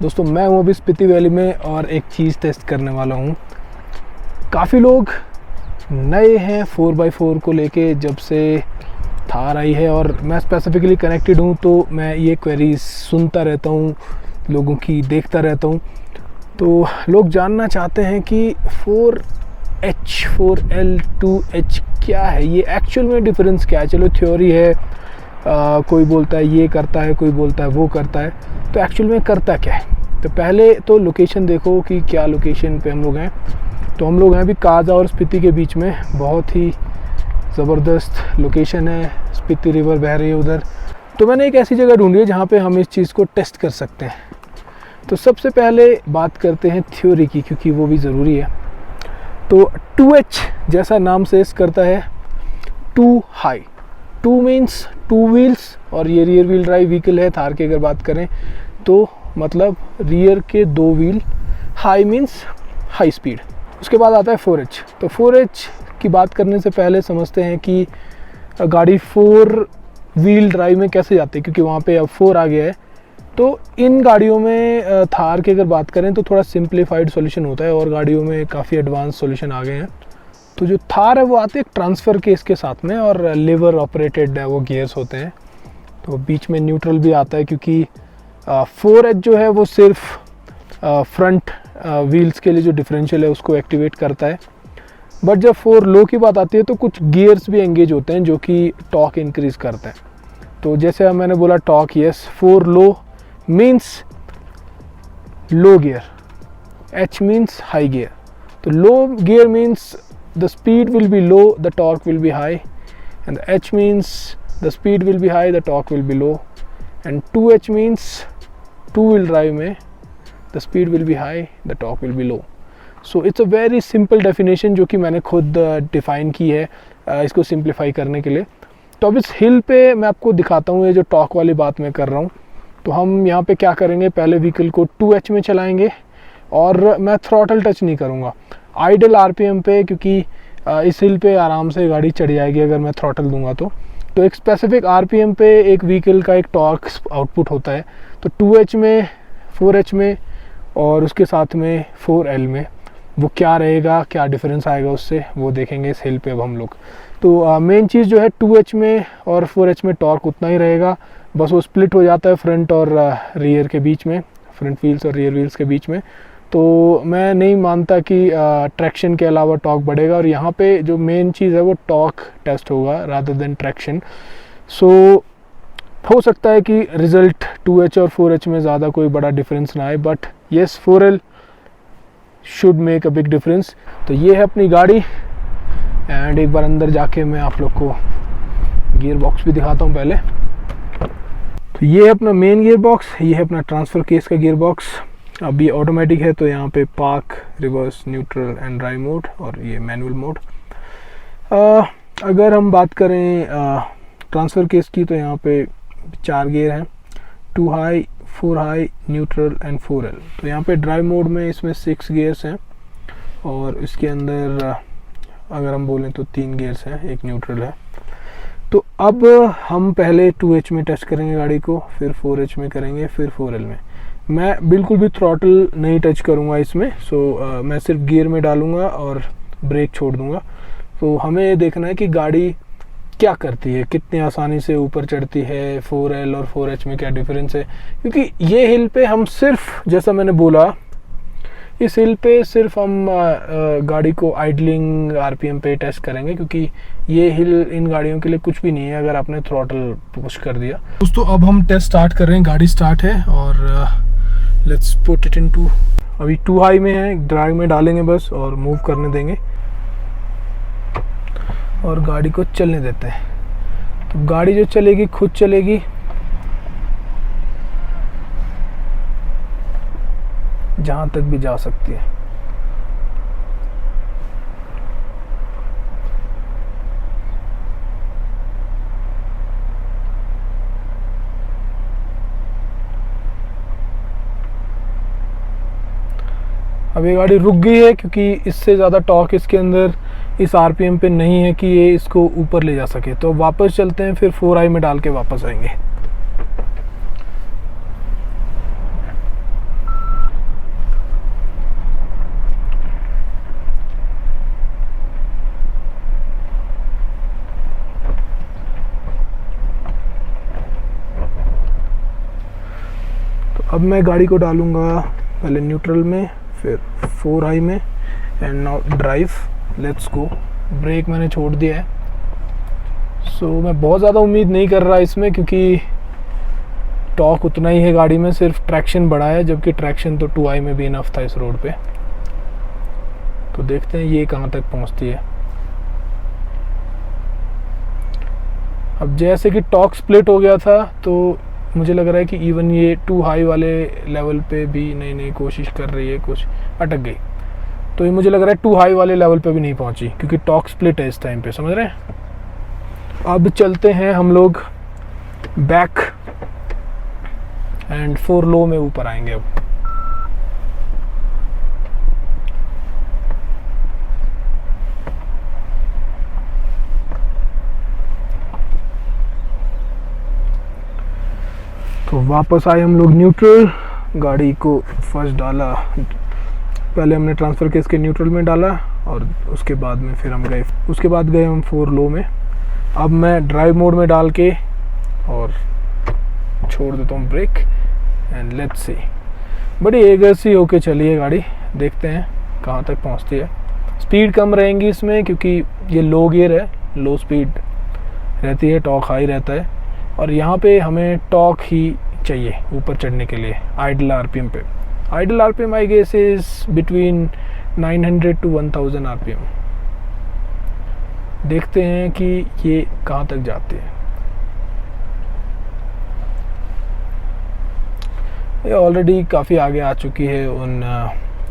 दोस्तों मैं हूँ अभी स्पीति वैली में और एक चीज़ टेस्ट करने वाला हूँ। काफ़ी लोग नए हैं 4x4 को लेके जब से थार आई है, और मैं स्पेसिफिकली कनेक्टेड हूँ तो मैं ये क्वेरीज सुनता रहता हूँ, लोगों की देखता रहता हूँ। तो लोग जानना चाहते हैं कि 4H 4L 2H क्या है, ये एक्चुअल में डिफरेंस क्या है। चलो थ्योरी है, कोई बोलता है ये करता है, कोई बोलता है वो करता है, तो एक्चुअल में करता क्या है। तो पहले तो लोकेशन देखो कि क्या लोकेशन पे हम लोग हैं। तो हम लोग हैं अभी काजा और स्पीति के बीच में, बहुत ही ज़बरदस्त लोकेशन है। स्पीति रिवर बह रही है उधर। तो मैंने एक ऐसी जगह ढूंढी है जहाँ पे हम इस चीज़ को टेस्ट कर सकते हैं। तो सबसे पहले बात करते हैं थ्योरी की, क्योंकि वो भी ज़रूरी है। तो 2H जैसा नाम से करता है, 2 हाई। 2 मीन्स 2 व्हील्स, और ये रियर व्हील ड्राइव व्हीकल है थार की अगर बात करें तो, मतलब रियर के 2 wheel. High means high speed. उसके बाद आता है 4H। तो 4H की बात करने से पहले समझते हैं कि गाड़ी 4 व्हील ड्राइव में कैसे जाती है, क्योंकि वहाँ पे अब 4 आ गया है। तो इन गाड़ियों में थार की अगर बात करें तो थोड़ा सिंप्लीफाइड सॉल्यूशन होता है, और गाड़ियों में काफ़ी एडवांस सॉल्यूशन आ गए हैं। तो जो थार है वो आती है एक ट्रांसफ़र केस के साथ में, और लीवर ऑपरेटेड वो गियर्स होते हैं। तो बीच में न्यूट्रल भी आता है, क्योंकि 4H जो है वो सिर्फ फ्रंट व्हील्स के लिए जो डिफरेंशियल है उसको एक्टिवेट करता है। बट जब 4 लो की बात आती है तो कुछ गियर्स भी एंगेज होते हैं जो कि टॉर्क इंक्रीज़ करते हैं। तो जैसे मैंने बोला torque, yes, 4 low means low gear, H means high gear. तो low gear means the speed will be low, the torque will be high, and the H means the speed will be high, the torque will be low, and 2H means 2 wheel drive में the speed will be high, the torque will be low. So it's a very simple definition जो कि मैंने खुद define की है इसको simplify करने के लिए। तो अब इस हिल पे मैं आपको दिखाता हूँ ये जो टॉर्क वाली बात मैं कर रहा हूँ। तो हम यहाँ पे क्या करेंगे, पहले व्हीकल को 2H में चलाएंगे, और मैं थ्रॉटल टच नहीं करूँगा आइडल आरपीएम पे, क्योंकि इस हिल पे आराम से गाड़ी चढ़ जाएगी अगर मैं थ्रॉटल दूंगा तो। एक स्पेसिफिक आरपीएम पे एक व्हीकल का एक टॉर्क आउटपुट होता है। तो 2H में, 4H में और उसके साथ में 4L में वो क्या रहेगा, क्या डिफरेंस आएगा उससे, वो देखेंगे इस हिल पे अब हम लोग। तो मेन चीज़ जो है 2H में और 4H में टॉर्क उतना ही रहेगा, बस वो स्प्लिट हो जाता है फ्रंट और रियर के बीच में, फ्रंट व्हील्स और रियर व्हील्स के बीच में। तो मैं नहीं मानता कि ट्रैक्शन के अलावा टॉर्क बढ़ेगा, और यहाँ पे जो मेन चीज़ है वो टॉर्क टेस्ट होगा रादर देन ट्रैक्शन। सो हो सकता है कि रिज़ल्ट 2H और 4H में ज़्यादा कोई बड़ा डिफरेंस ना आए, but yes 4L should make a big difference. तो ये है अपनी गाड़ी, एंड एक बार अंदर जाके मैं आप लोग को गियर बॉक्स भी दिखाता हूँ पहले। तो ये है अपना मेन गियर बॉक्स, ये है अपना ट्रांसफ़र केस का गियर बॉक्स। अब ये ऑटोमेटिक है तो यहाँ पे park, reverse, neutral and drive mode, और ये मैनुअल मोड। अगर हम बात करें ट्रांसफ़र केस की तो यहाँ पे 4 गियर हैं, 2 high, 4 high, neutral and 4L। तो यहाँ पे ड्राइव मोड में इसमें 6 गियर्स हैं, और इसके अंदर अगर हम बोलें तो 3 गियर्स हैं, एक न्यूट्रल है। तो अब हम पहले 2H में टेस्ट करेंगे गाड़ी को, फिर 4H में करेंगे, फिर 4L में। मैं बिल्कुल भी थ्रॉटल नहीं टच करूँगा इसमें। मैं सिर्फ गियर में डालूँगा और ब्रेक छोड़ दूँगा। तो हमें ये देखना है कि गाड़ी क्या करती है, कितनी आसानी से ऊपर चढ़ती है, 4L और 4H में क्या डिफरेंस है। क्योंकि ये हिल पे हम सिर्फ, जैसा मैंने बोला, इस हिल पे सिर्फ हम गाड़ी को आइडलिंग आरपीएम पे टेस्ट करेंगे, क्योंकि ये हिल इन गाड़ियों के लिए कुछ भी नहीं है अगर आपने थ्रॉटल पुश कर दिया। दोस्तों अब हम टेस्ट स्टार्ट कर रहे हैं, गाड़ी स्टार्ट है, और लेट्स पुट इट इनटू। अभी 2 हाई में है, ड्राइव में डालेंगे बस और मूव करने देंगे, और गाड़ी को चलने देते हैं। तो गाड़ी जो चलेगी खुद चलेगी, जहाँ तक भी जा सकती है। अब ये गाड़ी रुक गई है, क्योंकि इससे ज़्यादा टॉर्क इसके अंदर इस आरपीएम पे नहीं है कि ये इसको ऊपर ले जा सके। तो वापस चलते हैं, फिर 4 हाई में डाल के वापस आएंगे। मैं गाड़ी को डालूँगा पहले न्यूट्रल में, फिर 4 हाई में, and now drive, let's go. Brake मैंने छोड़ दिया है। सो मैं बहुत ज़्यादा उम्मीद नहीं कर रहा इसमें, क्योंकि टॉर्क उतना ही है गाड़ी में, सिर्फ ट्रैक्शन बढ़ा है, जबकि ट्रैक्शन तो 2i में भी इनफ था इस रोड पे। तो देखते हैं ये कहाँ तक पहुँचती है। अब जैसे कि टॉर्क स्प्लिट हो गया था, तो मुझे लग रहा है कि इवन ये 2 हाई वाले लेवल पे भी नहीं कोशिश कर रही है, कुछ अटक गई। तो ये मुझे लग रहा है 2 हाई वाले लेवल पे भी नहीं पहुंची, क्योंकि टॉर्क स्प्लिट है इस टाइम पे, समझ रहे हैं। अब चलते हैं हम लोग बैक एंड 4 लो में ऊपर आएंगे अब। तो वापस आए हम लोग न्यूट्रल, गाड़ी को फर्स्ट डाला, पहले हमने ट्रांसफ़र केस के न्यूट्रल में डाला और उसके बाद में फिर हम गए, उसके बाद गए हम 4 लो में। अब मैं ड्राइव मोड में डाल के और छोड़ देता हूँ ब्रेक, एंड लेट्स सी। बड़ी एगर सी होके चली है गाड़ी, देखते हैं कहाँ तक पहुँचती है। स्पीड कम रहेंगी इसमें, क्योंकि ये लो गियर है, लो स्पीड रहती है, टॉर्क हाई रहता है, और यहाँ पे हमें टॉर्क ही चाहिए ऊपर चढ़ने के लिए आइडल आरपीएम पे। Idle RPM I guess is between 900 to 1000 RPM. देखते हैं कि ये कहाँ तक जाती है। ये ऑलरेडी काफ़ी आगे आ चुकी है उन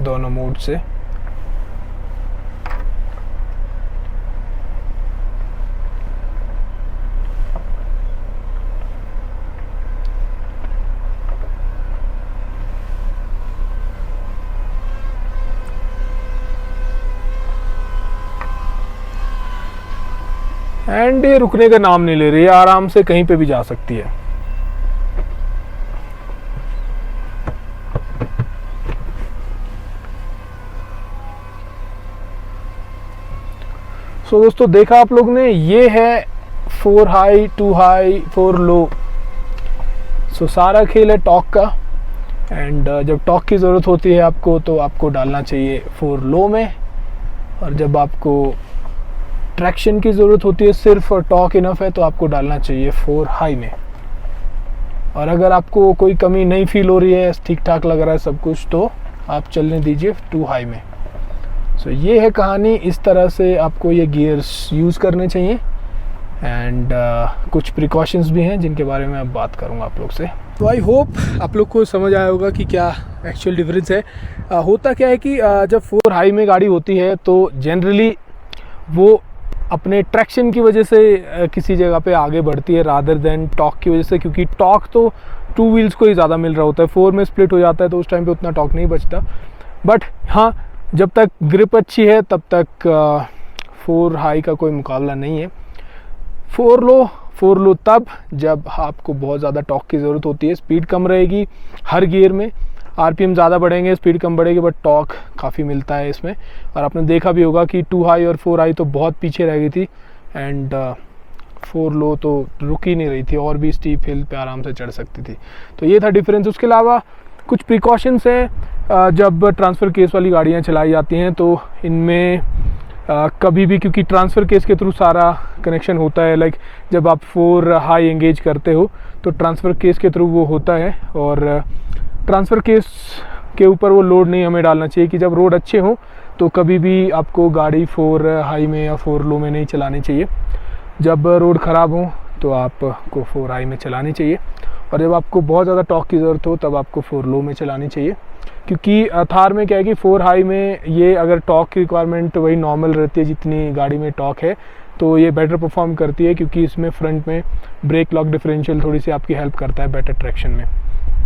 दोनों मोड से। एंड ये रुकने का नाम नहीं ले रही है, आराम से कहीं पे भी जा सकती है। सो दोस्तों, देखा आप लोग ने, ये है 4 हाई 2 हाई 4 लो। सो सारा खेल है टॉर्क का, एंड जब टॉर्क की ज़रूरत होती है आपको, तो आपको डालना चाहिए 4 लो में, और जब आपको ट्रैक्शन की ज़रूरत होती है सिर्फ और टॉर्क इनफ है, तो आपको डालना चाहिए 4 हाई में। और अगर आपको कोई कमी नहीं फील हो रही है, ठीक ठाक लग रहा है सब कुछ, तो आप चलने दीजिए 2 हाई में। सो ये है कहानी, इस तरह से आपको ये गियर्स यूज़ करने चाहिए, एंड कुछ प्रिकॉशंस भी हैं जिनके बारे में अब बात करूँगा आप लोग से। तो आई होप आप लोग को समझ आया होगा कि क्या एक्चुअल डिफरेंस है। होता क्या है कि जब 4 हाई में गाड़ी होती है, तो जनरली वो अपने ट्रैक्शन की वजह से किसी जगह पे आगे बढ़ती है रादर देन टॉर्क की वजह से, क्योंकि टॉर्क तो 2 व्हील्स को ही ज़्यादा मिल रहा होता है। 4 में स्प्लिट हो जाता है तो उस टाइम पे उतना टॉर्क नहीं बचता। बट हाँ, जब तक ग्रिप अच्छी है तब तक 4 हाई का कोई मुकाबला नहीं है। 4 लो तब जब आपको बहुत ज़्यादा टॉर्क की ज़रूरत होती है। स्पीड कम रहेगी हर गियर में, आरपीएम ज़्यादा बढ़ेंगे, स्पीड कम बढ़ेगी, बट टॉर्क काफ़ी मिलता है इसमें। और आपने देखा भी होगा कि 2 हाई और 4 हाई तो बहुत पीछे रह गई थी, एंड 4 लो तो रुक ही नहीं रही थी, और भी स्टीप हिल पे आराम से चढ़ सकती थी। तो ये था डिफरेंस। उसके अलावा कुछ प्रिकॉशंस हैं जब ट्रांसफ़र केस वाली गाड़ियाँ चलाई जाती हैं, तो इनमें कभी भी, क्योंकि ट्रांसफ़र केस के थ्रू सारा कनेक्शन होता है, लाइक जब आप 4 हाई एंगेज करते हो तो ट्रांसफ़र केस के थ्रू वो होता है, और ट्रांसफ़र केस के ऊपर वो लोड नहीं हमें डालना चाहिए कि जब रोड अच्छे हों तो कभी भी आपको गाड़ी 4 हाई में या 4 लो में नहीं चलानी चाहिए। जब रोड ख़राब हो तो आपको 4 हाई में चलानी चाहिए, और जब आपको बहुत ज़्यादा टॉर्क की ज़रूरत हो तब आपको 4 लो में चलानी चाहिए। क्योंकि थार में क्या है कि 4 हाई में ये अगर टॉर्क की रिक्वायरमेंट वही नॉर्मल रहती है जितनी गाड़ी में टॉर्क है, तो ये बेटर परफॉर्म करती है, क्योंकि इसमें फ्रंट में ब्रेक लॉक डिफरेंशियल थोड़ी सी आपकी हेल्प करता है बेटर ट्रैक्शन में।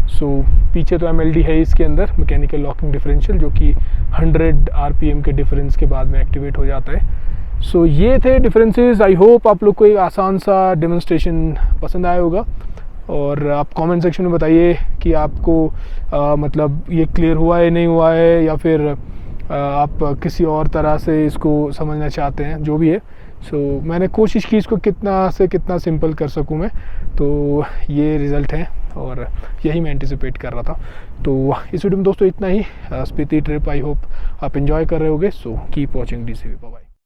सो पीछे तो MLD है इसके अंदर, मैकेनिकल लॉकिंग डिफरेंशियल, जो कि 100 RPM के डिफरेंस के बाद में एक्टिवेट हो जाता है। सो ये थे डिफरेंसेस। आई होप आप लोग को एक आसान सा डेमोन्स्ट्रेशन पसंद आया होगा, और आप कमेंट सेक्शन में बताइए कि आपको मतलब ये क्लियर हुआ है नहीं हुआ है, या फिर आप किसी और तरह से इसको समझना चाहते हैं, जो भी है। मैंने कोशिश की इसको कितना से कितना सिंपल कर सकूं मैं, तो ये रिज़ल्ट है। और यही मैं एंटिसिपेट कर रहा था। तो इस वीडियो में दोस्तों इतना ही। स्पीति ट्रिप आई होप आप इन्जॉय कर रहे होगे। So keep watching DCV। Bye.